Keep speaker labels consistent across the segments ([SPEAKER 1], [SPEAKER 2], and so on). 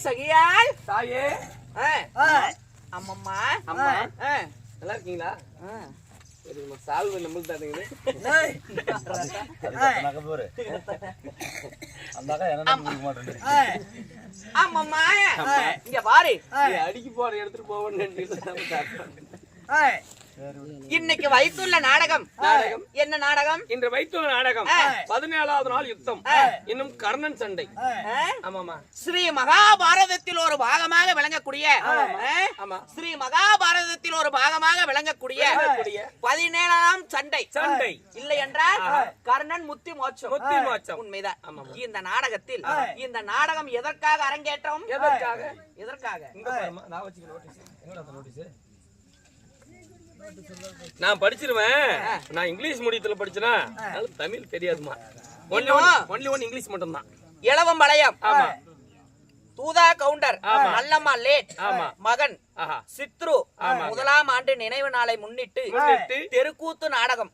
[SPEAKER 1] சகியால்
[SPEAKER 2] தாயே
[SPEAKER 1] அம்மம்மா
[SPEAKER 2] அம்மா நல்லா இருக்கீங்களா? சரி நம்ம சால்வை நம்மளுக்கு தானுங்க.
[SPEAKER 1] அம்மம்மா இங்க பாரு,
[SPEAKER 2] அடிக்கி போற எடுத்துட்டு போவோம்.
[SPEAKER 1] இன்னைக்கு வைத்துள்ள நாடகம் என்ன நாடகம்?
[SPEAKER 2] இன்று வைத்துள்ள நாடகம் 17வது நாள் யுத்தம், இன்னும் கர்ணன் சண்டை. ஆமாமா,
[SPEAKER 1] ஸ்ரீ மகாபாரதத்தில் ஒரு பாகமாக விளங்கக்கூடிய ஸ்ரீ மகாபாரதத்தில் ஒரு பாகமாக விளங்கக்கூடிய 17ஆம் சண்டை
[SPEAKER 2] சண்டை
[SPEAKER 1] இல்லை என்றால் கர்ணன் முத்தி மோட்சம்.
[SPEAKER 2] முத்தி மோட்சம்
[SPEAKER 1] உண்மைதான். இந்த நாடகத்தில் இந்த நாடகம் எதற்காக அரங்கேற்றம்? எதற்காக
[SPEAKER 2] நான் வச்சுக்க நோட்டீஸ். எங்கடா அந்த நோட்டீஸ்? நான் படிச்சிருவேன். நான் இங்கிலீஷ் மீடியத்துல படிச்சேனா, தமிழ் தெரியாதுமா. ஒன்லி ஒன் இங்கிலீஷ் மட்டும் தான்.
[SPEAKER 1] இளவம் வளையம், தூதா கவுண்டர், நல்லம்மா லேட் மகன் சித்ரு முதலாம் ஆண்டு நினைவு நாளை முன்னிட்டு தெருக்கூத்து நாடகம்.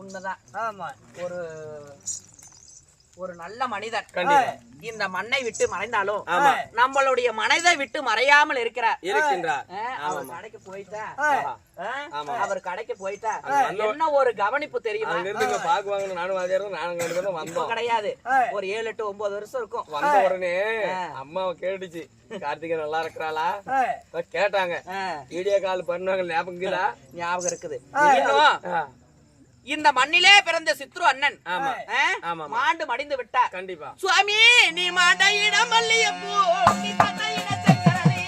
[SPEAKER 1] உண்மைதான். ஒரு நல்ல மனிதர் இந்த மண்ணை விட்டு மறைந்தாலும் நம்மளுடைய மனதை விட்டு மறையாமல் இருக்கின்றார். அவர் கடைக்கு போயிட்டா என்ன ஒரு கவனிப்பு தெரியுமா? கிடையாது, ஒரு 7, 8, 9 வருஷம் இருக்கும்.
[SPEAKER 2] வந்த உடனே அம்மாவை கேட்டுச்சு, கார்த்திகை நல்லா இருக்கிறாளா கேட்டாங்க. வீடியோ கால் பண்ணுவாங்க, ஞாபகம் இருக்குது.
[SPEAKER 1] இந்த மண்ணிலே பிறந்த சித்ரு அண்ணன் மாண்டு மடிந்து விட்டார்.
[SPEAKER 2] கண்டிப்பா
[SPEAKER 1] சுவாமி, நீ மாண்டையிடம் மல்லியப்பூ, நீ தந்தையிட சக்கரனே.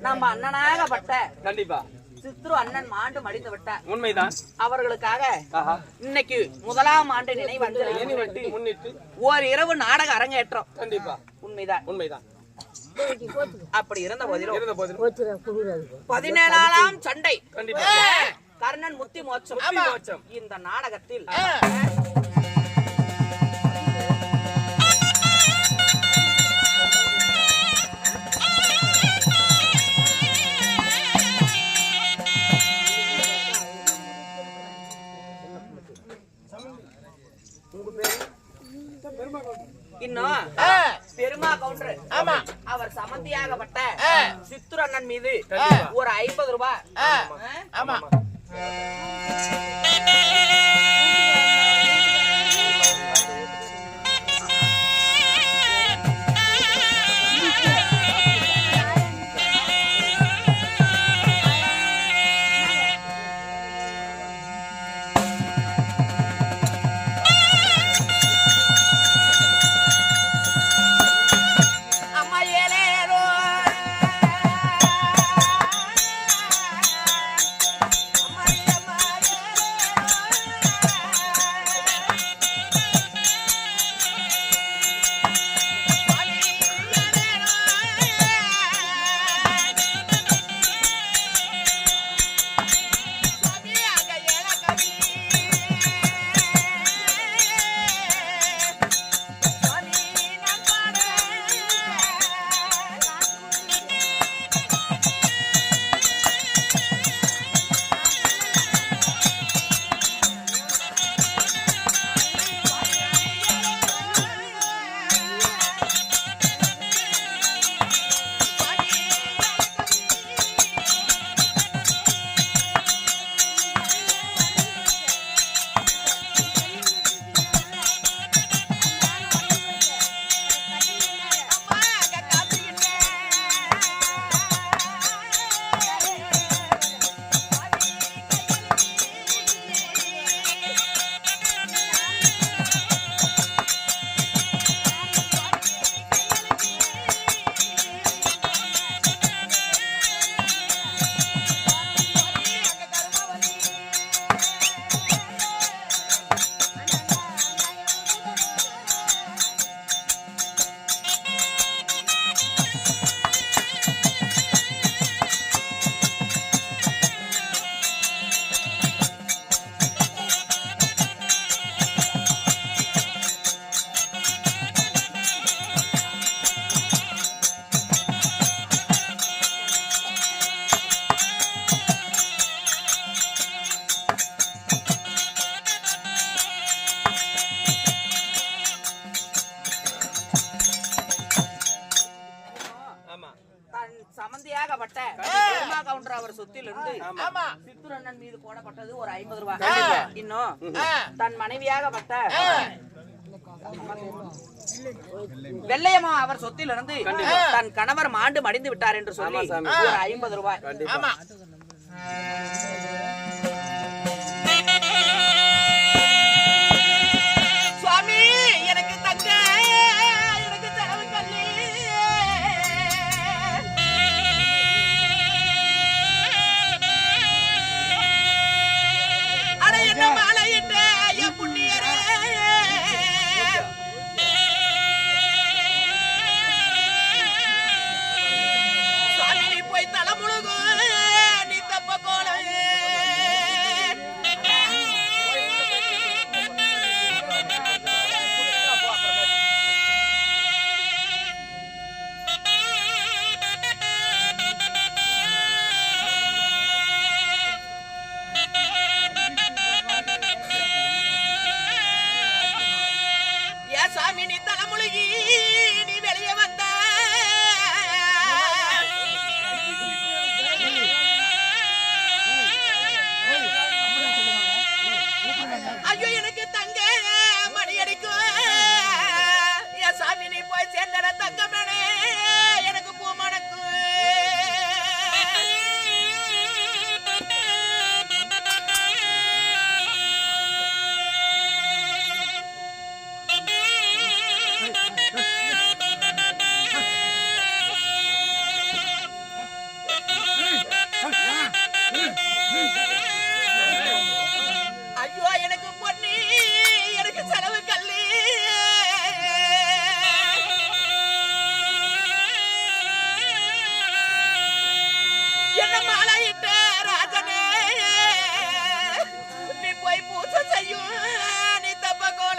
[SPEAKER 1] நம்ம அண்ணனாகப்பட்ட
[SPEAKER 2] கண்டிப்பா
[SPEAKER 1] சித்ரு அண்ணன் மாண்டு மடிந்து விட்டார்.
[SPEAKER 2] உண்மைதான்.
[SPEAKER 1] அவர்களுக்காக இன்னைக்கு 1ஆம் ஆண்டு நினைவு
[SPEAKER 2] முன்னிட்டு
[SPEAKER 1] ஒரு இரவு நாடக அரங்கேற்றம்.
[SPEAKER 2] கண்டிப்பா
[SPEAKER 1] உண்மைதான்.
[SPEAKER 2] உண்மைதான்.
[SPEAKER 1] அப்படி இருந்த போதிலும் 17ஆம் சண்டை
[SPEAKER 2] கண்டிப்பா
[SPEAKER 1] கர்ணன் முத்தி மோட்சம். இந்த நாடகத்தில் இன்னும் பெருமா கவுண்டர் அவர் சமந்தியாகப்பட்ட சித்ரு அண்ணன் மீது ஒரு 50 ரூபாய் அவர் சொத்திலிருந்து சித்துரண்ணன் மீது போடப்பட்டது ஒரு 50 ரூபாய்.
[SPEAKER 3] கண்டிப்பா.
[SPEAKER 1] இன்னும் தன் மனைவியாகப்பட்ட வெள்ளையம்மா அவர் சொத்திலிருந்து தன் கணவர் மாண்டு மடிந்து விட்டார் என்று சொல்லி ஒரு 50 ரூபாய்.
[SPEAKER 3] ஆமா.
[SPEAKER 1] சுவாமி எனக்கு தங்க எனக்கு செலவு கல்லி அட என்ன மாலையிட்ட என் புண்ணியரே சுவாமி நீ போய் தலை முழுகு நீ தப்ப கோல சாமி நீ தலைமுழுகி நீ வெளியே வந்த ஐயோ எனக்கு தங்க மணி அடிக்கும் என் சாமி நீ போய் சேர்ந்த தங்கமேனே எனக்கு பூ மணக்கும் ஐயோ எனக்கு பொன்னி எனக்கு செலவு கல்லி என்ன மாலையிட்ட ராஜனே நீ போய் பூசை செய்யும் நீ தப்ப கோல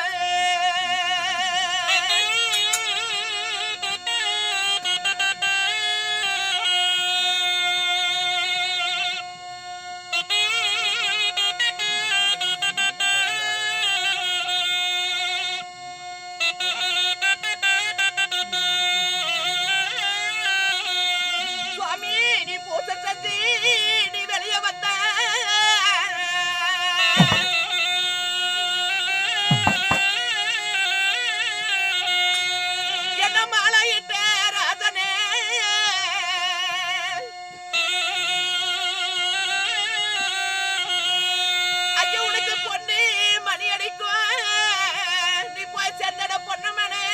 [SPEAKER 1] சுவாமி நீ பூசை செஞ்சு நீ வெளியே வந்த என்ன மாலையிட்ட ராஜனே ஐயோ உனக்கு பொண்ணு மணி அடிக்கும் நீ போய் சேர்ந்தட பொண்ணு மனே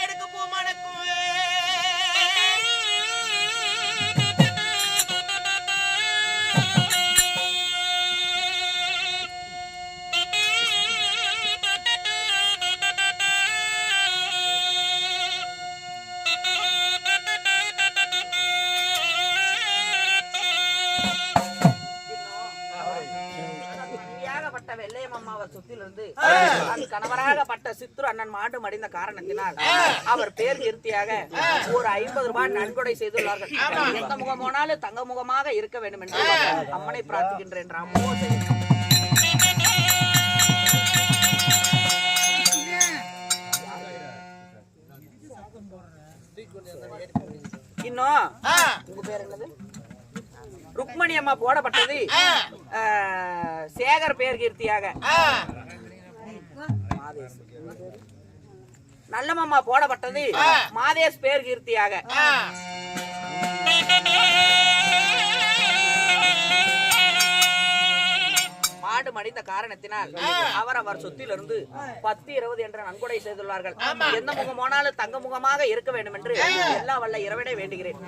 [SPEAKER 1] எனக்கு பூ மணக்கும் வெள்ளையம்மாவர் சொத்திலிருந்து தன் கணவராகப்பட்ட சித்துரு அண்ணன் மாண்டு மடிந்த காரணத்தினால் அவர் பேர் நிறுத்தியாக ஒரு 50 ரூபாய் நன்கொடை செய்துள்ளார்கள். எந்த முகம் போனாலும் தங்க முகமாக இருக்க வேண்டும் என்று அம்மனை பிரார்த்திக்கின்றேன். ராமோ இன்னும் உங்க பேர் என்னது? ருக்மணி அம்மா போடப்பட்டது சேகர் பேர் கீர்த்தியாக. நல்லமம்மா போடப்பட்டது மாதேஷ் பேர் கீர்த்தியாக. மாடு மடிந்த காரணத்தினால் அவர் சொத்திலிருந்து 10-20 என்ற நன்கொடை செய்துள்ளார்கள். எந்த முகம் போனாலும் தங்க முகமாக இருக்க வேண்டும் என்று எல்லா வல்ல இறைவனை வேண்டுகிறேன்.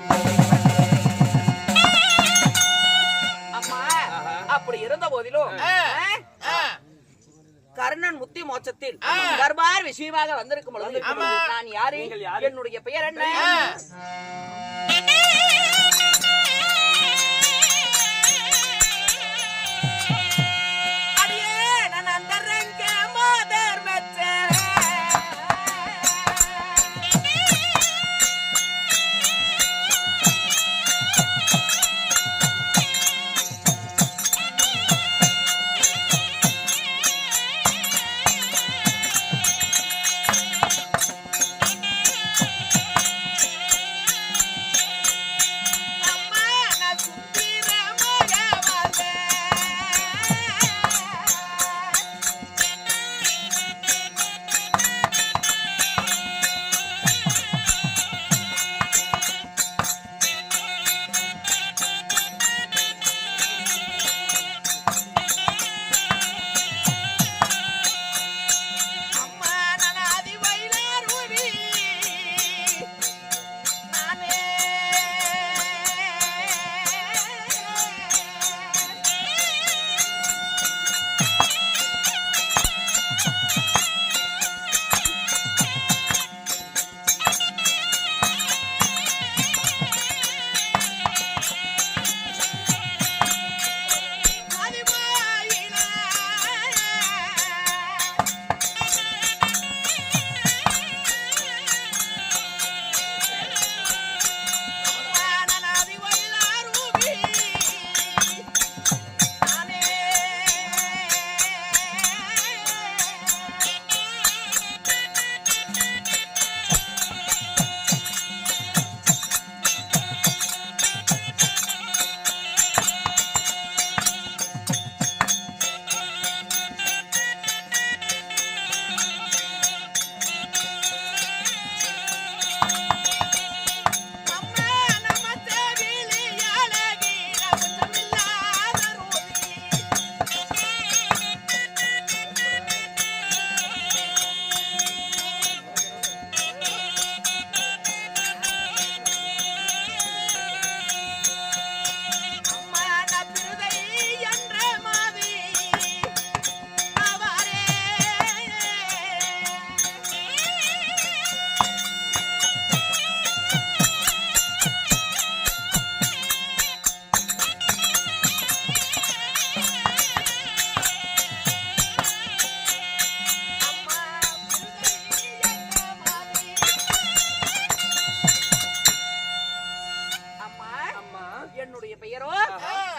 [SPEAKER 1] அம்மா அப்படி இருந்த போதிலும் கர்ணன் முத்தி மோட்சத்தில் தர்பார் விஷயமாக வந்திருக்கும் பொழுது நான் யாரு, என்னுடைய பெயர் என்ன?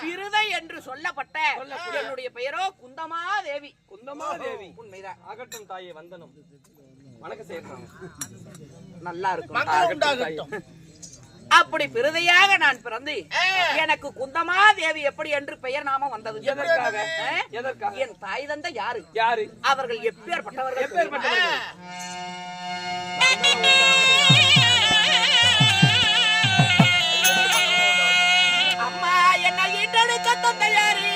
[SPEAKER 1] பிருதை என்று சொல்லப்பட்ட என்னுடைய பெயரோ குந்தமாதேவி.
[SPEAKER 2] குந்தமாதேவி
[SPEAKER 1] உண்மைதான்.
[SPEAKER 2] ஆகட்டும் தாயே, வந்தனம். வணக்கம் செய்யறாங்க.
[SPEAKER 1] நல்லா இருக்கும். அப்படி பிருதையாக நான் பிறந்து எனக்கு குந்தமாதேவி எப்படி என்று பெயர் நாமம் வந்தது?
[SPEAKER 2] எதற்காக? எதற்காக?
[SPEAKER 1] என் தாய் தந்தை யாரு?
[SPEAKER 2] யாரு
[SPEAKER 1] அவர்கள் எப்பேற்பட்டவர்கள்?
[SPEAKER 2] எப்பேற்பட்டவர்கள்?
[SPEAKER 1] அம்மா என்ன ஈட்டெடுக்க தந்தையாரி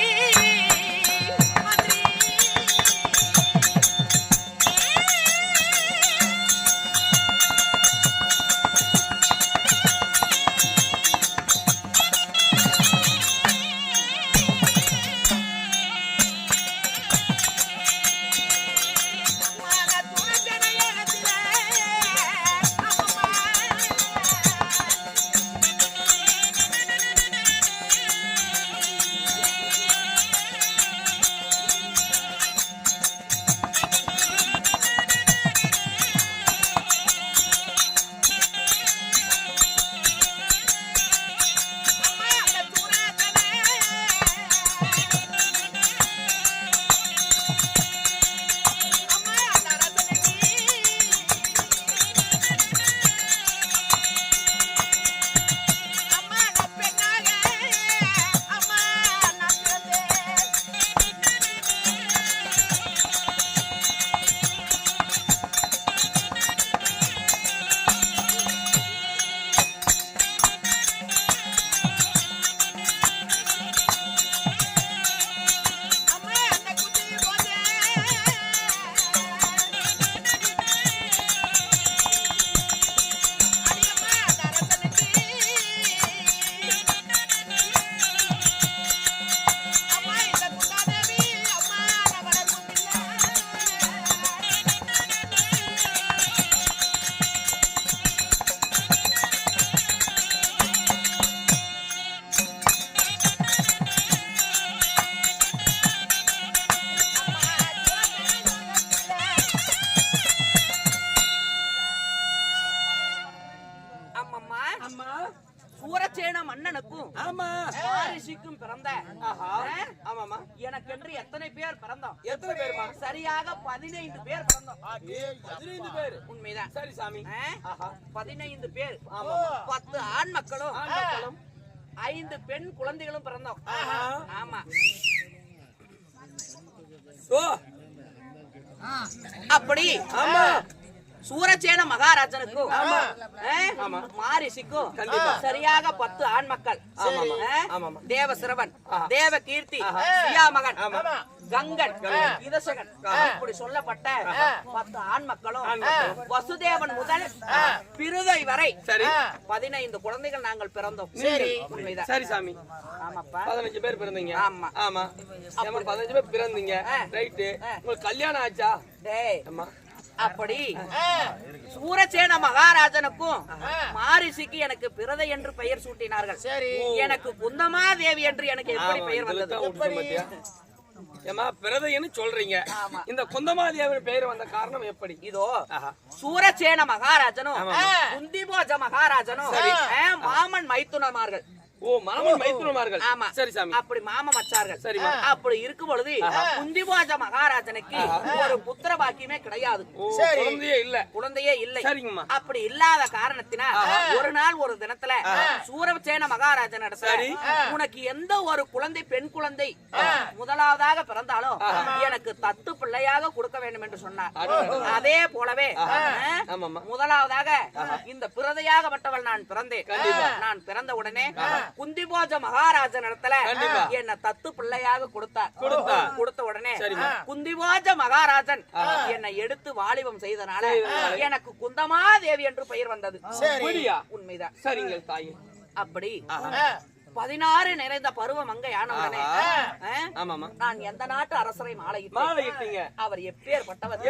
[SPEAKER 1] சூரசேன மன்னனுக்கும் வாரிசுக்கும் பிறந்த எனக்கென்று எத்தனை பேர் பிறந்தோம்?
[SPEAKER 2] எத்தனை பேருமா?
[SPEAKER 1] சரியாக 15 பேர் பிறந்தோம்.
[SPEAKER 2] 15 பேர்.
[SPEAKER 1] உண்மைதான்.
[SPEAKER 2] சரி சாமி.
[SPEAKER 1] 15 பேர். 10 ஆண் மக்களும் 5 பெண் குழந்தைகளும் பிறந்தோம். ஆமா. அப்படி சூரசேன மகாராஜனுக்கும் மாரிசிக்கும் சரியாக 10 ஆண் மக்கள். தேவசிரவன், தேவ கீர்த்தி, சியாமகன், கங்கன், இதசகன் இப்படி சொல்லப்பட்ட 10 ஆண் மக்களும் வசுதேவன் முதல் பிருதை வரை 15 குழந்தைகள் நாங்கள் பிறந்தோம்.
[SPEAKER 2] சரி சாமி.
[SPEAKER 1] ஆமாப்பா,
[SPEAKER 2] 15 பேர் பிறந்தீங்க.
[SPEAKER 1] ஆமா
[SPEAKER 2] ஆமா. 15 பேர் பிறந்தீங்க. ரைட்டு. உங்களுக்கு கல்யாணம் ஆச்சா?
[SPEAKER 1] டேய் அப்படி சூரசேன மகாராஜனுக்கும் மாரிசிக்கு எனக்கு பிறதை என்று பெயர் சூட்டினார்கள். எனக்கு குந்தமாதேவி என்று எனக்கு எப்படி பெயர் வந்தது?
[SPEAKER 2] ஏமா பிறதைன்னு சொல்றீங்க, இந்த குந்தமாதேவி பெயர் வந்த காரணம் எப்படி?
[SPEAKER 1] இதோ சூரசேன மகாராஜனும் குந்திபோஜ மகாராஜனும் மாமன் மைத்துனமார்கள்.
[SPEAKER 2] ஓ, மாமன் மைத்துனமார்கள்.
[SPEAKER 1] ஆமா.
[SPEAKER 2] சரி சாமி.
[SPEAKER 1] அப்படி மாமன் வச்சார்கள்.
[SPEAKER 2] சரி.
[SPEAKER 1] அப்படி இருக்கும் பொழுது குந்திபோஜ மகாராஜனுக்கு ஒரு புத்திர பாக்கியமே கிடையாது. குழந்தையே இல்லை.
[SPEAKER 2] சரிங்கம்மா.
[SPEAKER 1] அப்படி இல்லாத காரணத்தினால் ஒரு நாள் ஒரு தினத்துல சூரசேன மகாராஜன் இடத்துல உனக்கு எந்த ஒரு குழந்தை பெண் குழந்தை முதலாவதாக பிறந்தாலும் எனக்கு தத்து பிள்ளையாக கொடுக்க வேண்டும் என்று சொன்னார். அதே போலவே முதலாவதாக இந்த பிறதையாகப்பட்டவள் நான் பிறந்தேன். நான் பிறந்த உடனே குந்திபோஜ மகாராஜன் இடத்துல என்ன தத்து பிள்ளையாக கொடுத்த உடனே குந்திபோஜ மகாராஜன் என்னை எடுத்து வாலிபம் செய்தனால எனக்கு குந்தமாதேவி என்று பெயர் வந்தது. உண்மைதான்.
[SPEAKER 2] சரிங்க தாயே.
[SPEAKER 1] அப்படி 16 நிறைந்த பருவம் அங்க ஆனவுடனே நான் எந்த நாட்டு அரசரை மாலையிட்டீங்க? அவர் எப்பேற்பட்டவர்?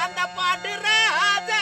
[SPEAKER 1] அந்த பாட்டு ராஜா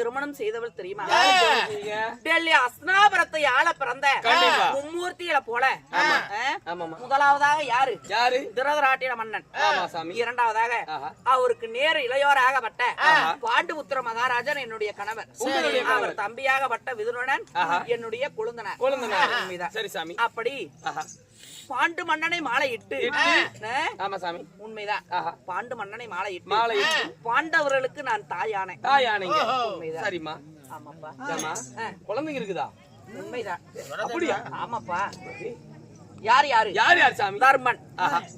[SPEAKER 1] திருமணம் செய்தவள் தெரியுமா?
[SPEAKER 2] நீங்க
[SPEAKER 1] டெல்லி அஸ்னாபுரத்தை ஆள பிறந்த
[SPEAKER 2] கண்டிப்பா.
[SPEAKER 1] மும்மூர்த்திகளை போல
[SPEAKER 2] ஆமாமா.
[SPEAKER 1] முதலாவதாக யாரு?
[SPEAKER 2] யாரு?
[SPEAKER 1] திருதராட்டிர மன்னன்.
[SPEAKER 2] ஆமா சாமி.
[SPEAKER 1] இரண்டாவதாக
[SPEAKER 2] ஆஹா.
[SPEAKER 1] அவருக்கு நேர் இளையோராகப்பட்ட பாண்டுபுத்திர மகாராஜன் என்னுடைய கணவர்.
[SPEAKER 2] உங்களுடைய
[SPEAKER 1] அவர் தம்பியாகப்பட்ட விதுரன் என்னுடைய கொழுந்தனார்.
[SPEAKER 2] கொழுந்தனார். சரி சாமி.
[SPEAKER 1] அப்படி பாண்டு மன்னனை மாலையிட்டு
[SPEAKER 2] ஆமா சாமி.
[SPEAKER 1] உண்மைதான். பாண்டு மன்னனை மாலையிட்டு பாண்டவர்களுக்கு நான் தாயானேன்.
[SPEAKER 2] தாயானீங்க.
[SPEAKER 1] உண்மைதான்.
[SPEAKER 2] சரிம்மா.
[SPEAKER 1] ஆமாப்பா.
[SPEAKER 2] ஏம்மா, குழந்தைங்க இருக்குதா?
[SPEAKER 1] உண்மைதான்.
[SPEAKER 2] அப்படியா?
[SPEAKER 1] ஆமாப்பா. யார் யாரு?
[SPEAKER 2] யார் யார் சாமி?
[SPEAKER 1] தர்மன்,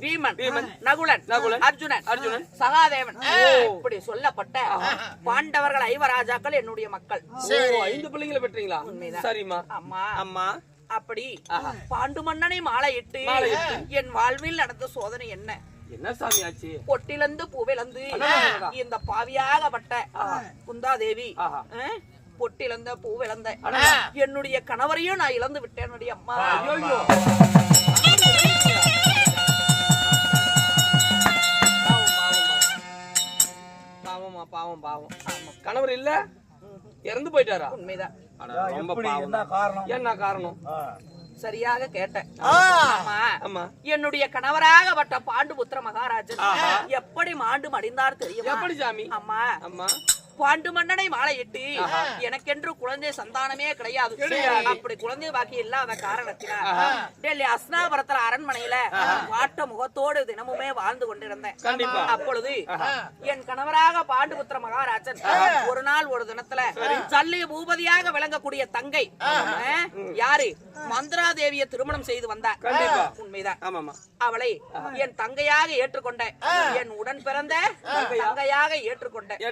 [SPEAKER 1] வீமன், நகுலன், அர்ஜுனன், சகாதேவன் இப்படி சொல்லப்பட்ட பாண்டவர்கள் 5 ராஜாக்கள் என்னுடைய மக்கள்.
[SPEAKER 2] 5 பிள்ளைங்களை பெற்றீங்களா? சரிம்மா.
[SPEAKER 1] அம்மா
[SPEAKER 2] அம்மா
[SPEAKER 1] அப்படி பாண்டு மன்னனை மாலையிட்டு என் வாழ்வில் நடந்த சோதனை என்ன?
[SPEAKER 2] என்ன சாமி ஆச்சு?
[SPEAKER 1] பொட்டிலந்து பூவிலந்து இந்த பாவியாகப்பட்ட குந்தாதேவி பொட்டிலந்த பூவிலந்த என்னுடைய கணவரையும் நான் இழந்து விட்டேன். அம்மா
[SPEAKER 2] பாவமா, பாவம் பாவம். கணவர் இல்ல, இறந்து போயிட்டாரா?
[SPEAKER 1] உண்மைதான்.
[SPEAKER 2] ரொம்ப பாவம். என்ன காரணம்?
[SPEAKER 1] சரியாக கேட்டேன்.
[SPEAKER 2] ஆமா.
[SPEAKER 1] என்னுடைய கணவராகப்பட்ட பாண்டுபுத்திர மகாராஜன் எப்படி மாண்டு மடிந்தார் தெரியுமா?
[SPEAKER 2] எப்படி சாமி?
[SPEAKER 1] அம்மா
[SPEAKER 2] அம்மா
[SPEAKER 1] பாண்டு மன்னனை மாலையிட்டு எனக்கென்று குழந்தை சந்தானமே கிடையாது. அப்படி குழந்தை பாக்கி இல்லாத காரணத்தினால் டெல்லி அஸ்னாபுரத்துல அரண்மனையில வாட்ட முகத்தோடு தினமுமே வாழ்ந்து கொண்டிருந்தேன். அப்பொழுது என் கணவராக பாண்டுபுத்திர மகாராஜன் ஒரு நாள் ஒரு தினத்துல சல்லிய பூபதியாக விளங்கக்கூடிய தங்கை யாரு மந்திராதேவியை திருமணம் செய்து வந்தார். உண்மைதான். அவளை என் தங்கையாக ஏற்றுக்கொண்ட, என் உடன் பிறந்த தங்கையாக ஏற்றுக்கொண்டேன்.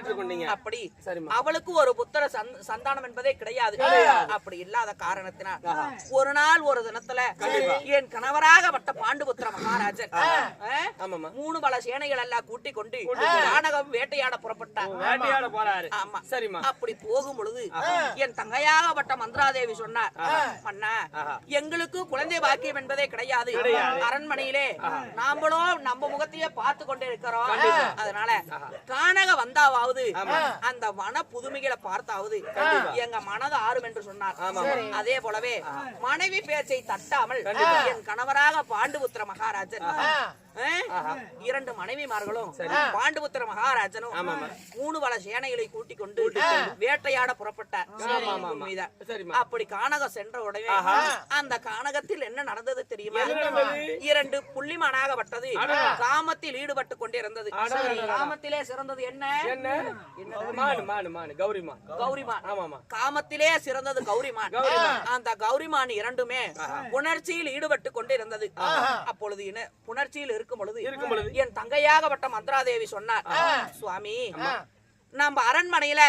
[SPEAKER 1] அப்படி அவளுக்கு ஒரு புத்திர சந்தானம் என்பதே கிடையாது. அப்படி இல்லாத காரணத்தினால் ஒரு நாள் ஒரு தினத்துல என் கணவராகப்பட்ட பாண்டுபுத்திர மகாராஜன் 3 பல சேனைகள் எல்லாம் கூட்டிக் கொண்டு நாடகம் வேட்டையாட புறப்பட்டார். ஆமா. அப்படி போகும் பொழுது என் தங்கையாகப்பட்ட மந்திராதேவி சொன்னார், அண்ணா எங்களுக்கு குழந்தை பாக்கியம் என்பதே கிடையாது. அரண்மனையிலே நாமளும் நம்ம முகத்தையே பார்த்து கொண்டே இருக்கிறோம். அதனால கானக வந்தாவது அந்த வன புதுமைகளை பார்த்தாவது எங்க மனது ஆறும் என்று சொன்னார். அதே போலவே மனைவி பேச்சை தட்டாமல் என் கணவராக பாண்டுபுத்திர மகாராஜன் 2 மனைவிமார்களும் பாண்டுபுத்திர மகாராஜனும் 3 பல சேனைகளை கூட்டிக் கொண்டு வேட்டையாட புறப்பட்டார். அப்படி கானகம் சென்ற உடனே அந்த கானகத்தில் என்ன நடந்தது தெரியுமா? 2 புள்ளிமானாகப்பட்டது காமத்தில் ஈடுபட்டு கொண்டிருந்தது. காமத்திலே சிறந்தது என்ன? கௌரிமான். காமத்திலே சிறந்தது கௌரிமான். அந்த கௌரிமான் 2மே புணர்ச்சியில் ஈடுபட்டு கொண்டிருந்தது. அப்பொழுது புணர்ச்சியில் இருக்கும் பொழுது என் தங்கையாகப்பட்ட மந்திராதேவி சொன்னார், சுவாமி நம்ம அரண்மனையில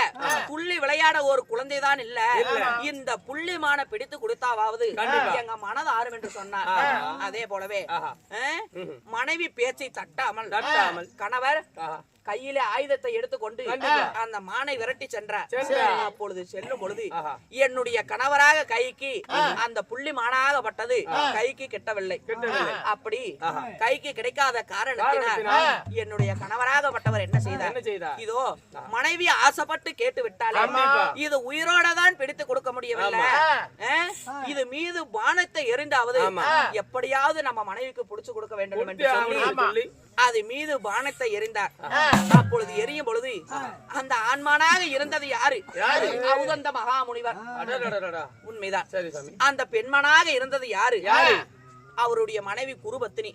[SPEAKER 1] புள்ளி விளையாட ஒரு குழந்தைதான் இல்ல, இந்த புள்ளிமான பிடித்து கொடுத்தாவது எங்க மனது ஆறும் என்று சொன்னார். அதே போலவே மனைவி பேச்சை தட்டாமல் கணவர் கையிலே ஆயுதத்தை எடுத்துக்கொண்டு அந்த மானை விரட்டி சென்றார். அப்பொழுது செல்லும் பொழுது என்னுடைய கணவராக கைக்கு அந்த புள்ளி மானாகப்பட்டது கைக்கு கிட்டவில்லை. அப்படி கைக்கு கிடைக்காத காரணத்தினால் என்னுடைய கணவராகப்பட்டவர் என்ன செய்தார்? இதோ மனைவி ஆசைப்பட்டு கேட்டு விட்டாலே இது உயிரோட தான் பிடித்து கொடுக்க முடியவில்லை, இது மீது பானத்தை எரிந்தாவது எப்படியாவது நம்ம மனைவிக்கு புடிச்சு கொடுக்க வேண்டும் என்று சொல்லி அது மீது பானத்தை எரிந்தார். அப்பொழுது எரியும் பொழுது அந்த ஆண்மானாக இருந்தது யாரு? அவுதந்த மகாமுனிவர். உண்மைதான். அந்த பெண்மனாக இருந்தது யாரு? அவருடைய மனைவி குருபத்தினி.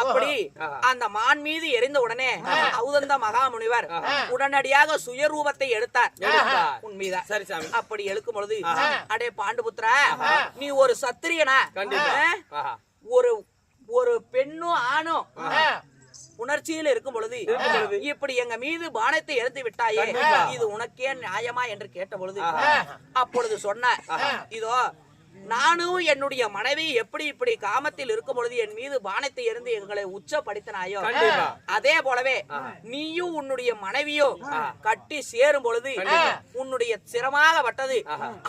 [SPEAKER 1] அப்படி அந்த மான் மீது எரிந்த உடனே அவுதந்த மகாமுனிவர் உடனடியாக சுயரூபத்தை எடுத்தார். உண்மைதான். அப்படி எழுக்கும் பொழுது, அடே பாண்டுபுத்திரா, நீ ஒரு சத்திரியனா? ஒரு பெண்ணும் ஆணும் உணர்ச்சியில் இருக்கும் பொழுது இப்படி எங்க மீது பானத்தை எடுத்து விட்டாயே, இது உனக்கே நியாயமா என்று கேட்ட பொழுது அப்பொழுது சொன்ன, இதோ நானும் என்னுடைய மனைவி எப்படி இப்படி காமத்தில் இருக்கும் பொழுது என் மீது பானத்தை எறிந்து எங்களை உச்சப்படுத்தினாயோ, அதே போலவே நீயும் உன்னுடைய மனைவியும் கட்டி சேரும் பொழுது உன்னுடைய சிரமாக பட்டது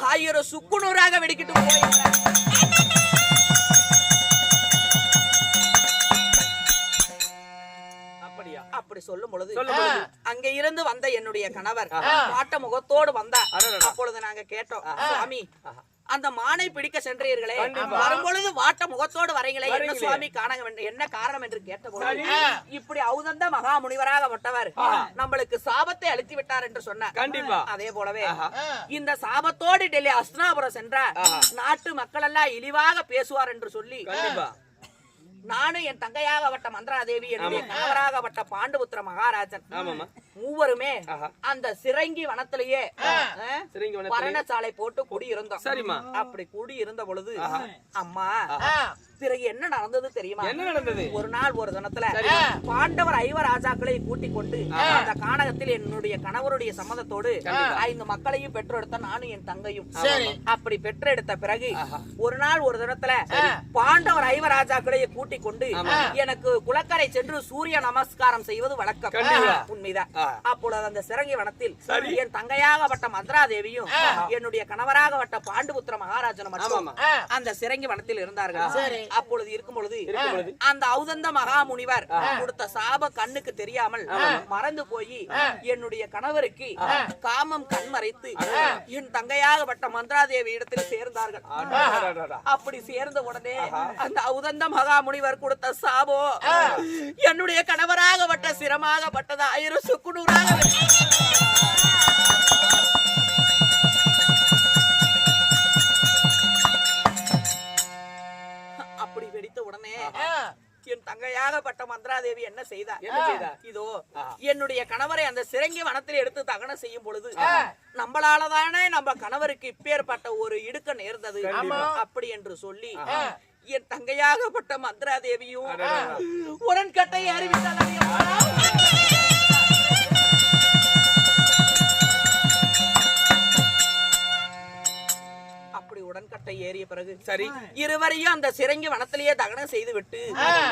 [SPEAKER 1] 1000 சுக்குநூறாக வெடிக்கிட்டு போய் அப்படி சொல்லும் பொழுது அங்க இருந்து வந்த என்னுடைய கணவர் வாட்ட முகத்தோடு வந்தார். அப்பொழுது நாங்க கேட்டோம், சுவாமி அந்த மானை பிடிக்க சென்றீர்களே, வரும்பொழுது வாட்ட முகத்தோடு வரீங்களே, என்ன சுவாமி காண வேண்டும், என்ன காரணம் என்று கேட்டபொழுது இப்படி ஔதந்த மகா முனிவராகப்பட்டவர் நம்மளுக்கு சாபத்தை அளித்து விட்டார் என்று சொன்னார். கண்டிப்பா அதே போலவே இந்த சாபத்தோடு டெல்லி அஸ்தினாபுரம் சென்ற நாட்டு மக்கள் எல்லாம் இழிவாக பேசுவார் என்று சொல்லி நானும் என் தங்கையாகப்பட்ட மந்திராதேவி, என்னுடைய கணவராகப்பட்ட பாண்டுபுத்திர மகாராஜன் மூவருமே அந்த சிரங்கி வனத்திலேயே பரணசாலை போட்டு குடியிருந்தோம். சரிமா. அப்படி குடி இருந்த பொழுது அம்மா பிறகு என்ன நடந்தது தெரியுமா? என்ன நடந்தது? ஒரு நாள் ஒரு தினத்துல பாண்டவர் 5 ராஜாக்களை கூட்டிக் கொண்டு அந்த கானகத்தில் என்னுடைய கணவருடைய சம்மதத்தோடு 5 மக்களையும் பெற்றெடுத்த நானும் என் தங்கையும். அப்படி பெற்றெடுத்த பிறகு ஒரு நாள் ஒரு தினத்துல பாண்டவர் 5 ராஜாக்களை கூட்டிக் கொண்டு எனக்கு குளக்கரை சென்று சூரிய நமஸ்காரம் செய்வது வழக்கம். உண்மைதான். அப்பொழுது அந்த சிரங்கி வனத்தில் என் தங்கையாகப்பட்ட மந்திராதேவியும் என்னுடைய கணவராகப்பட்ட பாண்டுபுத்திர மகாராஜனும் மட்டும் அந்த சிரங்கி வனத்தில் இருந்தார்கள். அப்பொழுது இருக்கும் பொழுது அந்த ஔதந்த மகா முனிவர் கொடுத்த சாப கண்ணுக்கு தெரியாமல் மறந்து போய் என்னுடைய கணவருக்கு காமம் கண் மறைத்து என் தங்கையாகப்பட்ட மந்திராதேவி இடத்தில் சேர்ந்தார்கள். அப்படி சேர்ந்த உடனே அந்த ஔதந்த மகா முனிவர் கொடுத்த சாபோ என்னுடைய கணவராகப்பட்ட சிரமாகப்பட்டது 1000 சுக்குநூறாக அப்படி வெடித்த உடனே என் தங்கையாகப்பட்ட மந்திராதேவி என்ன செய்தார்? இதோ என்னுடைய கணவரை அந்த சிரங்கி வனத்தில் எடுத்து தகனம் செய்யும் பொழுது நம்மளாலதானே நம்ம கணவருக்கு இப்பேற்பட்ட ஒரு இடுக்க நேர்ந்தது அப்படி என்று சொல்லி என் தங்கையாகப்பட்ட மந்திராதேவியும் உடன்கட்டை அறிவித்தார். உடன்கட்டை ஏறிய பிறகு சரி இருவரையும் அந்த சிரங்கி வனத்திலேயே தகனம் செய்து விட்டு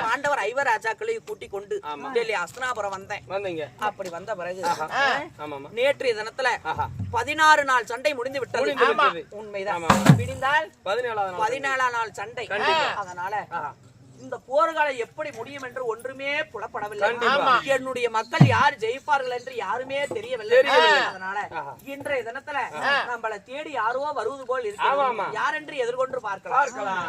[SPEAKER 1] பாண்டவர் 5 ராஜாக்களையும் கூட்டிக் கொண்டு டெல்லி அஸ்தினாபுரம் வந்தேன். அப்படி வந்த பிறகு நேற்றைய தினத்துல 16 நாள் சண்டை முடிந்து விட்டது. உண்மைதான். பிடிந்தால் 17ஆம் நாள் சண்டை. அதனால இந்த போர்காலம் எப்படி முடியும் என்று ஒன்றுமே புலப்படவில்லை. என்னுடைய மக்கள் யார் ஜெயிப்பார்கள் என்று யாருமே தெரியவில்லை. அதனால இன்றைய தினத்துல நம்மளை தேடி யாரோ வருவது போல் இருக்கு. யார் என்று எதிர்கொண்டு பார்க்கலாம்.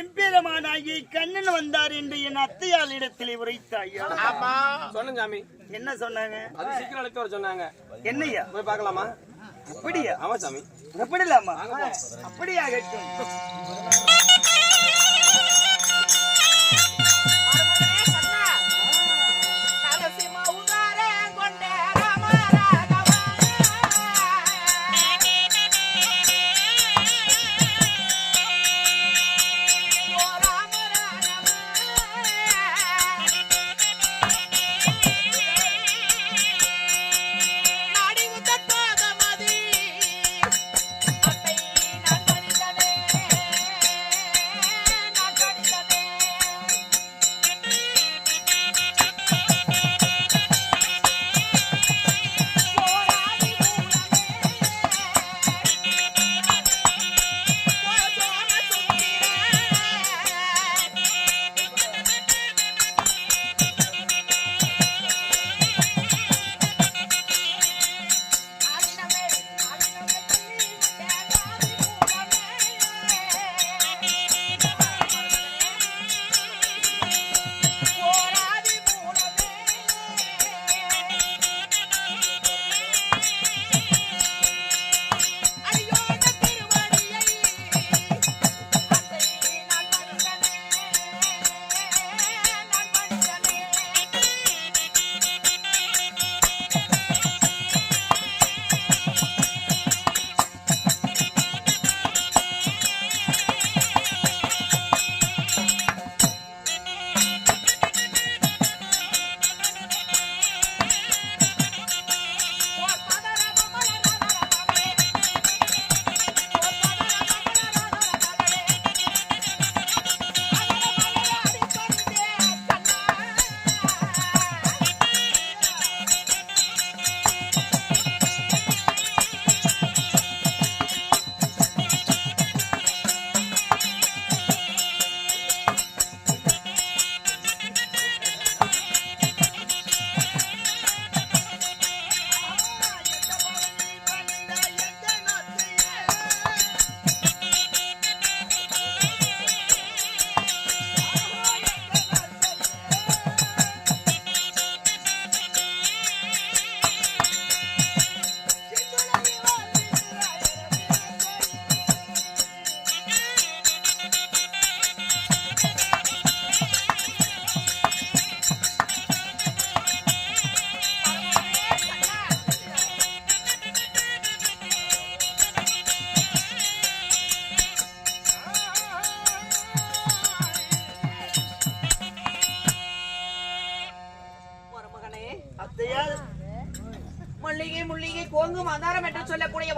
[SPEAKER 3] எம்பெருமானாகி கண்ணன் வந்தார் என்று என் அத்தையால் இடத்திலே உரைத்தாயா?
[SPEAKER 2] சொன்னேன் சாமி.
[SPEAKER 3] என்ன சொன்னாங்க?
[SPEAKER 2] அது சீக்கிரம் அழைத்து வர சொன்னாங்க.
[SPEAKER 3] என்னையா
[SPEAKER 2] போய் பார்க்கலாமா?
[SPEAKER 3] அப்படியா?
[SPEAKER 2] ஆமா சாமி.
[SPEAKER 3] எப்படிலாமா? அப்படியா கேட்கும்.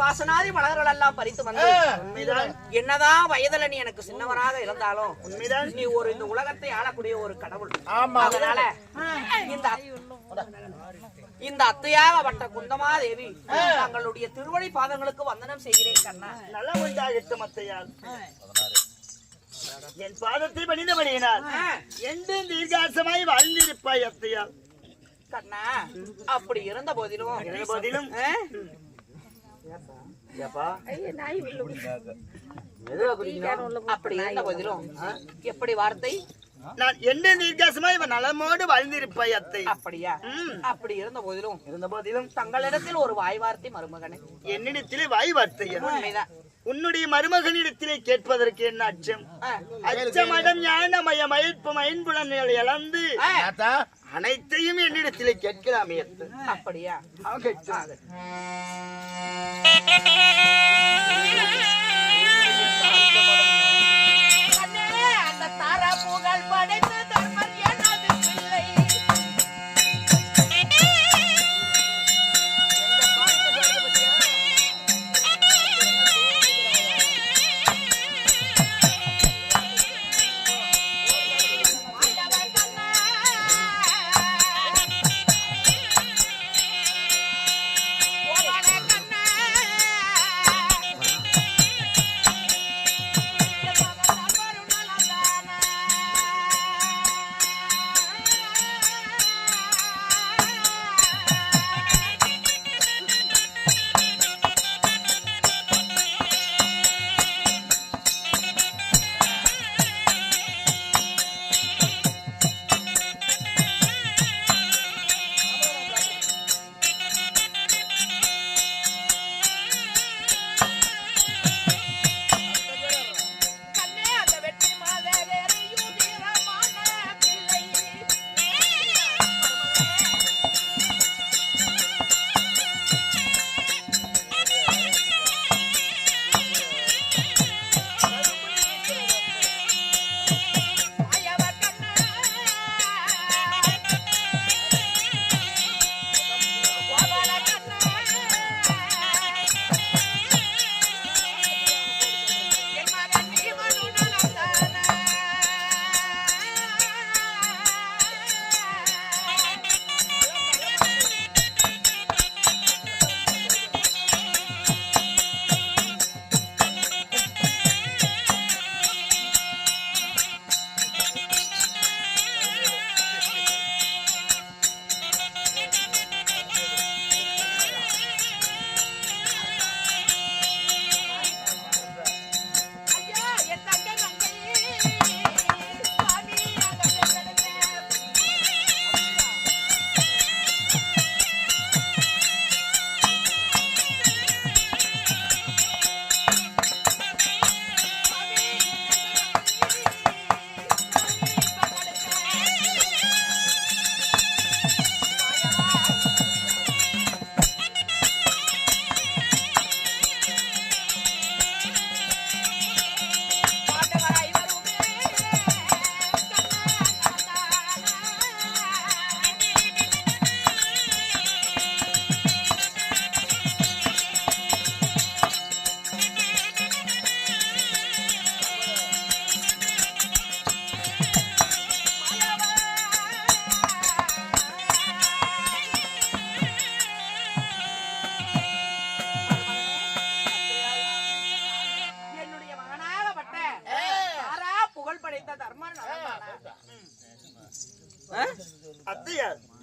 [SPEAKER 1] வாசனாதி மலர்கள் எல்லாம் பறித்து வந்து என்னதான் வயதுல நீ எனக்கு சின்னவராக இருந்தாலும் நீ ஒரு இந்த உலகத்தை ஆளக்கூடிய ஒரு கடவுள். அதனால இந்த அத்தையாகப்பட்ட குந்தமாதேவி தங்களுடைய திருவடி பாதங்களுக்கு வந்தனம் செய்கிறேன் கண்ணா.
[SPEAKER 3] நல்ல உண்டாகட்டும் அத்தையால். என் பாதத்தை பணிந்தபடியினால் என்று தீர்காசமாய் வாழ்ந்திருப்பாய் அத்தையால்.
[SPEAKER 1] கண்ணா அப்படி இருந்த போதிலும் அப்படி இருந்த போதிலும் எப்படி வார்த்தை
[SPEAKER 3] நான் என்ன தீர்காசமாய் நலமோடு வாழ்ந்திருப்பாய் அத்தை.
[SPEAKER 1] அப்படியா? அப்படி இருந்த போதிலும் தங்களிடத்தில் ஒரு வாய் வார்த்தை மருமகனே.
[SPEAKER 3] என்னிடத்திலே வாய் வார்த்தை உன்னுடைய மருமகனிடத்திலே கேட்பதற்கு என்ன அச்சம்? அச்சமடம் ஞானமய மயற்பு மயன்புலன்களை இழந்து அனைத்தையும் என்னிடத்திலே கேட்கலாமே.
[SPEAKER 1] அப்படியா? அந்த தாரா புகழ் படைத்து தர்மர் எனது பிள்ளை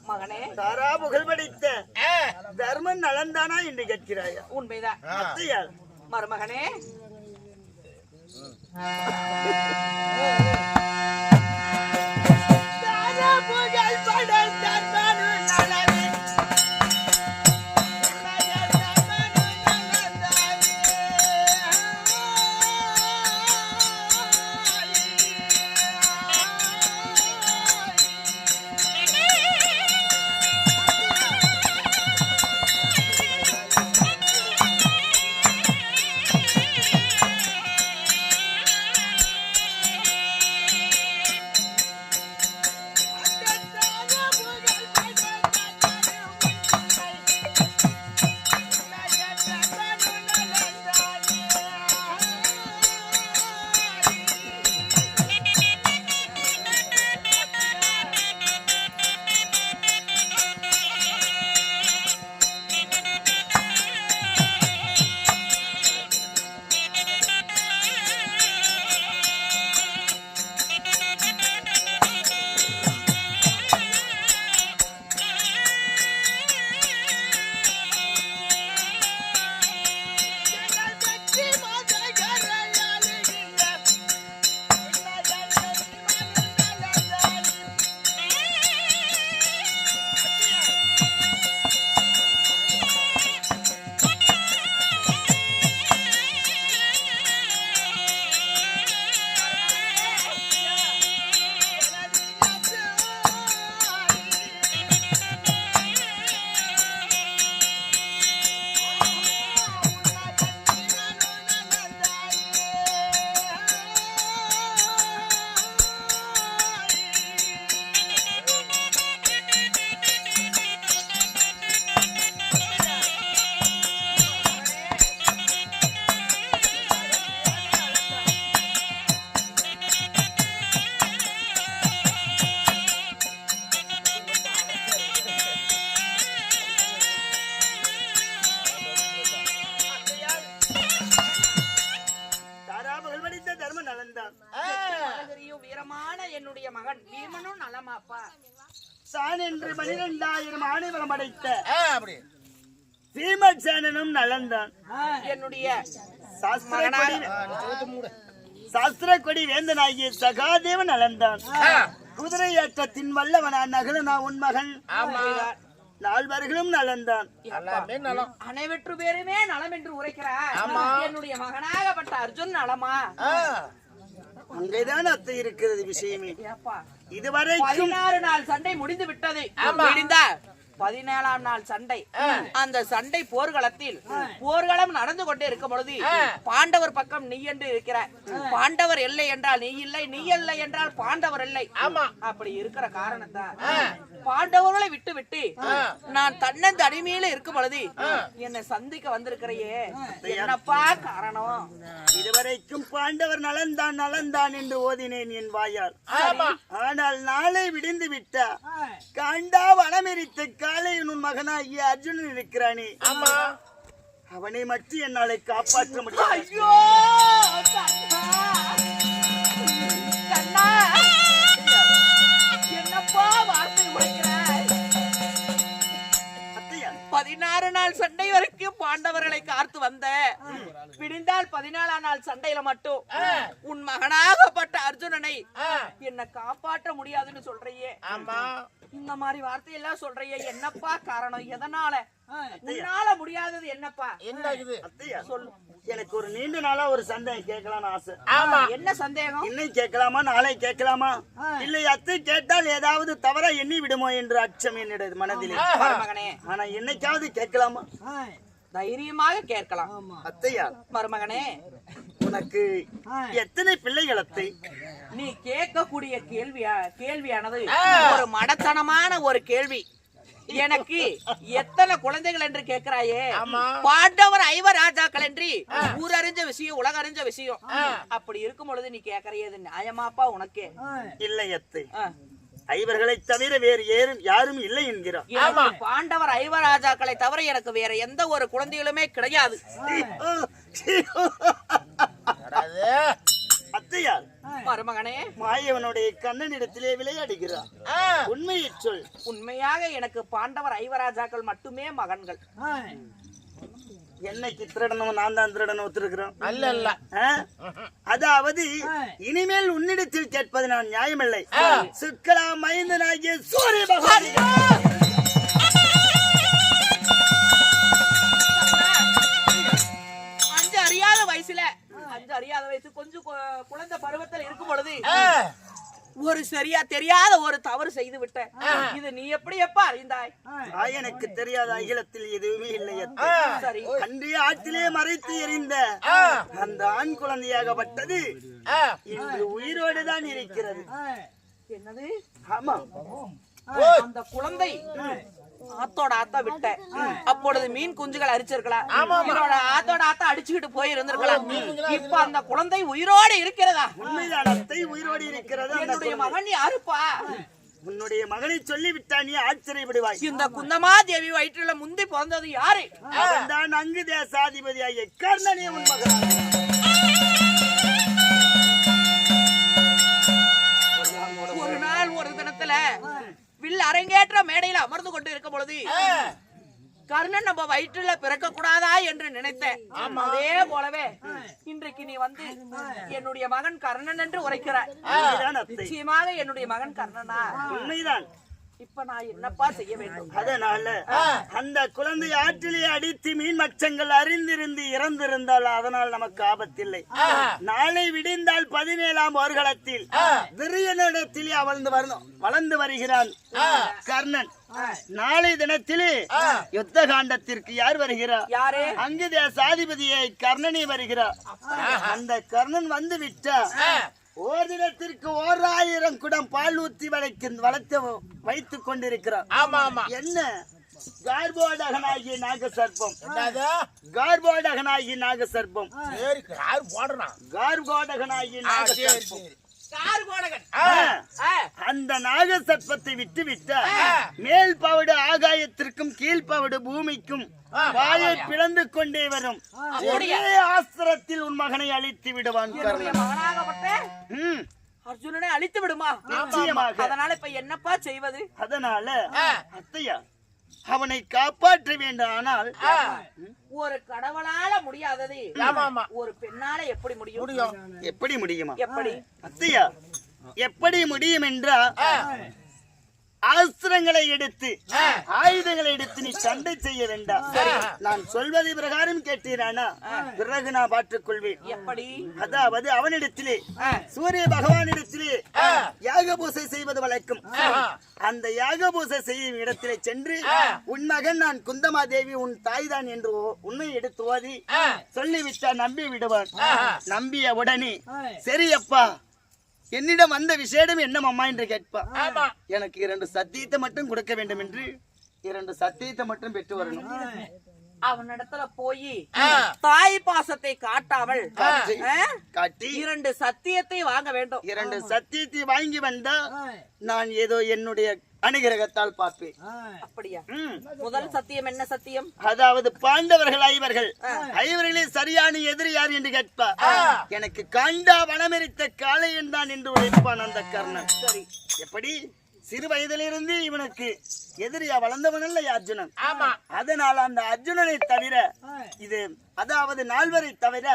[SPEAKER 3] மகனே தாரா புகழ் படித்த தர்மன் நலந்தானா என்று கேட்கிறாயா?
[SPEAKER 1] உண்மைதான்
[SPEAKER 3] அத்தையார்.
[SPEAKER 1] மருமகனே தாரா புகழ் படைத்த தர்மன் நலந்தானா மகன் பீமனும் நலமாப்பா?
[SPEAKER 3] சான் என்று 12,000 ஆணைவரம் அடைத்த
[SPEAKER 4] அப்படி
[SPEAKER 3] பீமசேனனும் நலன்தான்.
[SPEAKER 1] என்னுடைய
[SPEAKER 3] சாஸ்திர கொடி வேந்தனாகிய சகாதேவன் நலன்தான். குதிரை ஏற்றத்தின் வல்லவனான் நகலனா உன் மகன். நால்வர்களும் நலன்தான்.
[SPEAKER 1] அனைவற்று பேருமே நலம் என்று உரைக்கிறார். என்னுடைய மகனாகப்பட்ட அர்ஜுன் நலமா?
[SPEAKER 3] அங்கேதான் அத்தை இருக்கிறது விஷயமே.
[SPEAKER 1] ஏப்பா,
[SPEAKER 3] இதுவரைக்கும்
[SPEAKER 1] 16 நாள் சண்டை முடிந்து விட்டது. முடிந்தா 17ஆம் நாள் சண்டை. அந்த சண்டை போர்க்களத்தில் போர்க்களம் நடந்து கொண்டே இருக்கும் பொழுது பாண்டவர் பக்கம் நீ என்று இருக்கிறாய். பாண்டவர் இல்லை என்றால் நீ இல்லை, நீ இல்லை என்றால் பாண்டவர் இல்லை. அப்படி இருக்கிற காரணத்தால் பாண்டவர்களை விட்டு விட்டு நான் தன்னந்த அடிமையில இருக்கும் பொழுது என்னை சந்திக்க வந்திருக்கிறையே, என்னப்பா காரணம்?
[SPEAKER 3] இதுவரைக்கும் பாண்டவர் நலன்தான் நலன்தான் என்று ஓதினேன் என் வாயால். ஆனால் நாளை விடிந்து விட்டா காண்டா வனமெரித்த காலை உன் மகனாகிய அர்ஜுனன் இருக்கிறானே, அவனை மட்டும் என்னாலே காப்பாற்ற முடியாது.
[SPEAKER 1] ஐயோ கண்ணா, என்னப்பா வார்த்தை உரைக்கிறாய்? 16 நாள் சண்டை வரைக்கும் பாண்டவர்களை காத்து வந்த பிடிந்தால் 14ஆம் நாள் சண்டையில மட்டும் உன் மகனாகப்பட்ட அர்ஜுனனை என்ன காப்பாற்ற முடியாதுன்னு சொல்றியே. இந்த மாதிரி வார்த்தையெல்லாம் சொல்றியே, என்னப்பா காரணம்? எதனால உன்னால முடியாதது? என்னப்பா சொல்லு.
[SPEAKER 3] எனக்கு ஒரு நீண்ட நாளா ஒரு சந்தேகம் கேட்கலாம்னு ஆசை.
[SPEAKER 1] என்ன சந்தேகம்?
[SPEAKER 3] இன்னைக்கு கேட்கலாமா, நாளை கேட்கலாமா, இல்லை அத்தை கேட்டால் ஏதாவது தவறா எண்ணி விடுமோ என்று அச்சம் என்னுடைய மனதிலே.
[SPEAKER 1] மகனே,
[SPEAKER 3] ஆனா என்னைக்காவது கேட்கலாமா?
[SPEAKER 1] தைரியமாக கேட்கலாம்.
[SPEAKER 3] அத்தையா,
[SPEAKER 1] மருமகனே,
[SPEAKER 3] உனக்கு எத்தனை பிள்ளைகள் அத்தை?
[SPEAKER 1] நீ கேட்கக்கூடிய கேள்வியானது ஒரு மடத்தனமான ஒரு கேள்வி. எனக்கு எத்தனை குழந்தைகள் என்று கேட்கிறாயே? பாண்டவர் 5 ராஜாக்கள் என்று ஊரறிஞ்ச விஷயம், உலக அறிஞ்ச விஷயம். அப்படி இருக்கும் பொழுது நீ கேட்கறியது நியாயமாப்பா உனக்கு?
[SPEAKER 3] இல்லை அத்தை, 5 தவிர வேறு யாரும் இல்லை என்கிறார்.
[SPEAKER 1] பாண்டவர் 5 ராஜாக்களை தவிர எனக்கு வேற எந்த ஒரு குழந்தைகளுமே கிடையாது.
[SPEAKER 3] அத்தையா,
[SPEAKER 1] மருமகனே,
[SPEAKER 3] மாயவனுடைய கண்ணனிடத்திலே விளையாடுகிறார். உண்மையை சொல்.
[SPEAKER 1] உண்மையாக எனக்கு பாண்டவர் 5 ராஜாக்கள் மட்டுமே மகன்கள்.
[SPEAKER 3] என்னைக்கு திருடனும் நான் தான் திருடன் ஒத்துருக்கிறோம். அல்ல, அதாவது இனிமேல் உன்னிடத்தில் கேட்பது நான் நியாயமில்லை. சுக்கலா மைந்தனாகிய சூரிய பகவான்
[SPEAKER 1] அறியாத வயசு கொஞ்சம் குழந்தை பருவத்தில் இருக்கும் பொழுது ஒரு சரியா தெரியாத ஒரு தவறு செய்து விட்ட. இது நீ எப்படி எப்ப அறிந்தாய்?
[SPEAKER 3] எனக்கு தெரியாத அகிலத்தில் எதுவுமே இல்லை. சரி, அன்றைய ஆற்றிலே மறைத்து எறிந்த அந்த ஆண் குழந்தையாகப்பட்டது இன்று உயிரோடு தான் இருக்கிறது.
[SPEAKER 1] என்னது?
[SPEAKER 3] ஆமா,
[SPEAKER 1] அந்த குழந்தை ஆத்தோட ஆத்தா விட்ட. அப்பொழுது மீன் குஞ்சுகள் அரிச்சிருக்கலாம். ஆத்தோட ஆத்தா அடிச்சுக்கிட்டு போய் இருந்திருக்கலாம். இப்ப அந்த குழந்தை உயிரோடு இருக்கிறதா?
[SPEAKER 3] உண்மைதான் அத்தை, உயிரோடு இருக்கிறது.
[SPEAKER 1] என்னுடைய மகன் யாருப்பா?
[SPEAKER 3] உன்னுடைய மகனை சொல்லி விட்டா நீ ஆச்சரியப்படுவாய்.
[SPEAKER 1] இந்த குந்தமா தேவி வயிற்றுல முந்தி பிறந்தது யாரு?
[SPEAKER 3] அவன்தான் அங்கு தேசாதிபதியாகிய கர்ணனே உன் மகன்.
[SPEAKER 1] ஒரு நாள் ஒரு தினத்துல வில் அரங்கேற்ற மேடையில அமர்ந்து கொண்டு இருக்கும் பொழுது கர்ணன் நம்ம வயிற்றுல பிறக்க கூடாதா என்று நினைத்தேன். அதே போலவே இன்றைக்கு நீ வந்து என்னுடைய மகன் கர்ணன் என்று உரைக்கிறாய். நிச்சயமாக என்னுடைய மகன் கர்ணனா?
[SPEAKER 3] உண்மைதான்.
[SPEAKER 1] இப்ப நான் என்னப்பா செய்ய வேண்டும்?
[SPEAKER 3] அதனால அந்த குழந்தை ஆற்றிலே அடித்து மீன் மச்சங்கள் அறிந்திருந்து இறந்திருந்தால் அதனால் நமக்கு ஆபத்தில்லை. நாளை விடிந்தால் 17ஆம் போர்க்களத்தில் விரியனிடத்திலே வளர்ந்து வருகிறான் கர்ணன். நாளை தினத்திலே யுத்த காண்டத்திற்கு யார் வருகிறார்? அங்கு தேசாதிபதியை கர்ணனை வருகிறார். அந்த கர்ணன் வந்து விட்டா ஓர் தினத்திற்கு 1000 குடம் பால் ஊத்தி வைத்துக் கொண்டிருக்கிறார். என்ன? கார்போடகனாகிய நாகசர்ப்பம். கார்போடகனாகிய நாகசர்ப்பம். கார்போடகனாகிய நாகசர்ப்பம். அந்த நாகசர்ப்பத்தை விட்டு விட்ட மேல் பவடு ஆகாயத்திற்கும் கீழ்பவடு பூமிக்கும் வாயை பிளந்து கொண்டே வரும். ஒரே ஆஸ்திரத்தில் உன் மகனை அழித்து விடுவான்.
[SPEAKER 1] அர்ஜுனனை அழித்து விடுமா?
[SPEAKER 3] நிச்சயமாக.
[SPEAKER 1] அதனால இப்ப என்னப்பா செய்வது?
[SPEAKER 3] அதனால அத்தையா அவனை காப்பாற்ற வேண்டும். ஆனால்
[SPEAKER 1] ஒரு கடவுளால முடியாதது ஒரு பெண்ணால எப்படி முடியும்?
[SPEAKER 3] எப்படி முடியுமா?
[SPEAKER 1] எப்படி
[SPEAKER 3] அத்தையா எப்படி முடியும் என்றால் ஆஸ்திரங்களை எடுத்து ஆயுதங்களை எடுத்து நீ சண்டை செய்ய வேண்டாம். நான் சொல்வதை பிரகாரம் கேட்டீரானா பிறகு நான் பார்த்துக் கொள்வேன்.
[SPEAKER 1] எப்படி?
[SPEAKER 3] அதாவது அவனிடத்திலே சூரிய பகவானிடத்திலே யாக பூசை செய்வது வழக்கம். அந்த யாக பூசை செய்யும் இடத்திலே சென்று உன் மகன் நான் குந்தமாதேவி உன் தாய் தான் என்று உன்னை எடுத்து ஓதி சொல்லிவிட்டார். நம்பி விடுவான். நம்பிய உடனே சரி அப்பா என்னிடம் வந்த விஷயம் என்ன அம்மா என்று கேட்பான். எனக்கு 2 சத்தியத்தை மட்டும் கொடுக்க வேண்டும் என்று 2 சத்தியத்தை மட்டும் பெற்று வரணும்.
[SPEAKER 1] அவனிடத்துல போய் தாய் பாசத்தை காட்டாமல்
[SPEAKER 3] காட்டி
[SPEAKER 1] 2 சத்தியத்தை வாங்க வேண்டும்.
[SPEAKER 3] 2 சத்தியத்தை வாங்கி வந்தா நான் ஏதோ என்னுடைய அனுகிரகத்தால் பார்ப்பேன்.
[SPEAKER 1] அப்படியா? முதல் சத்தியம் என்ன சத்தியம்?
[SPEAKER 3] அதாவது பாண்டவர்கள் ஐவர்களே சரியான எதிரி யார் என்று கேட்பா. எனக்கு காண்டா வனமெரித்த காளையன் தான் என்று உழைப்பான் அந்த கர்ணன்.
[SPEAKER 1] சரி,
[SPEAKER 3] எப்படி சிறு வயதிலிருந்து இவனுக்கு எதிரியா வளர்ந்தவன் அல்ல அர்ஜுனன். அதனால அந்த அர்ஜுனனை தவிர இது அதாவது 4 தவிர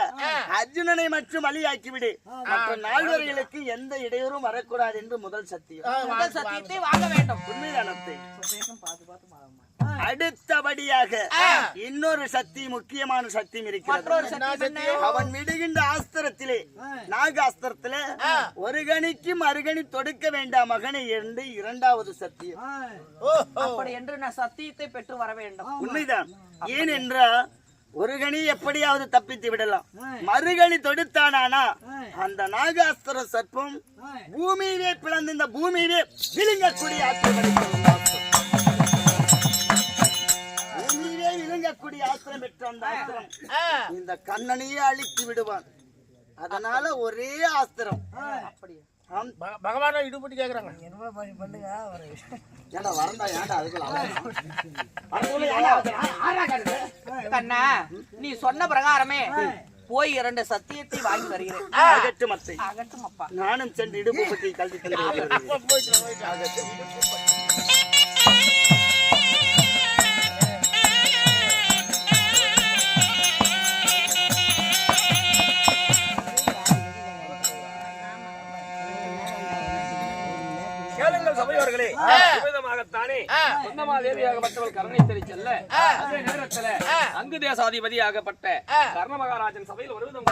[SPEAKER 3] அர்ஜுனனை மட்டும் வழியாக்கிவிடு. மற்ற 4 எந்த இடையூறும் வரக்கூடாது என்று முதல் சத்தியம்.
[SPEAKER 1] முதல் சத்தியத்தை வாங்க வேண்டும்.
[SPEAKER 3] உண்மைதானத்தை. அடுத்தபடியாக இன்னொரு சக்தி முக்கியமான சக்தியும் இருக்கிறது. அவன் விடுகின்ற ஆஸ்திரத்திலே நாகாஸ்திரத்திலே ஒரு கணிக்கு மறுகணி தொடுக்க வேண்டாம் மகனை என்று 2வது சத்தியம்.
[SPEAKER 1] அப்படி என்று நான் சத்தியத்தை பெற்று வர வேண்டும்.
[SPEAKER 3] உண்மைதான். ஏனென்றால் ஒரு கணி எப்படியாவது தப்பித்து விடலாம். மறுகணி தொடுத்தானா அந்த நாகாஸ்திர சர்ப்பம் பூமியிலே பிளந்து இந்த பூமியிலே விழுங்கக்கூடிய ஆற்றல் கிடைக்கும். பூமியிலே விழுங்கக்கூடிய ஆத்திரம் பெற்ற அந்த ஆத்திரம் இந்த கண்ணனையே அழித்து விடுவான். அதனால ஒரே ஆஸ்திரம்.
[SPEAKER 1] அப்படியா?
[SPEAKER 4] பகவான இடுபட்டு கேக்குறாங்க.
[SPEAKER 3] ஏண்டா வரண்டா ஏண்டா
[SPEAKER 1] கண்ணா நீ சொன்ன பிரகாரமே போய் 2 சத்தியத்தை வாங்கி வருகிறேன். அகட்டும் அப்பா.
[SPEAKER 3] நானும் சென்று இடுப்பு பற்றி கல்வி
[SPEAKER 2] சபையோர்களே, விதமாகத்தானே குந்தமாதேவியாகப்பட்டவள் கருணை தெரி செல்ல அதே நேரத்தில் அங்கு தேசாதிபதியாகப்பட்ட கர்ண மகாராஜன் சபையில் ஒரு விதம்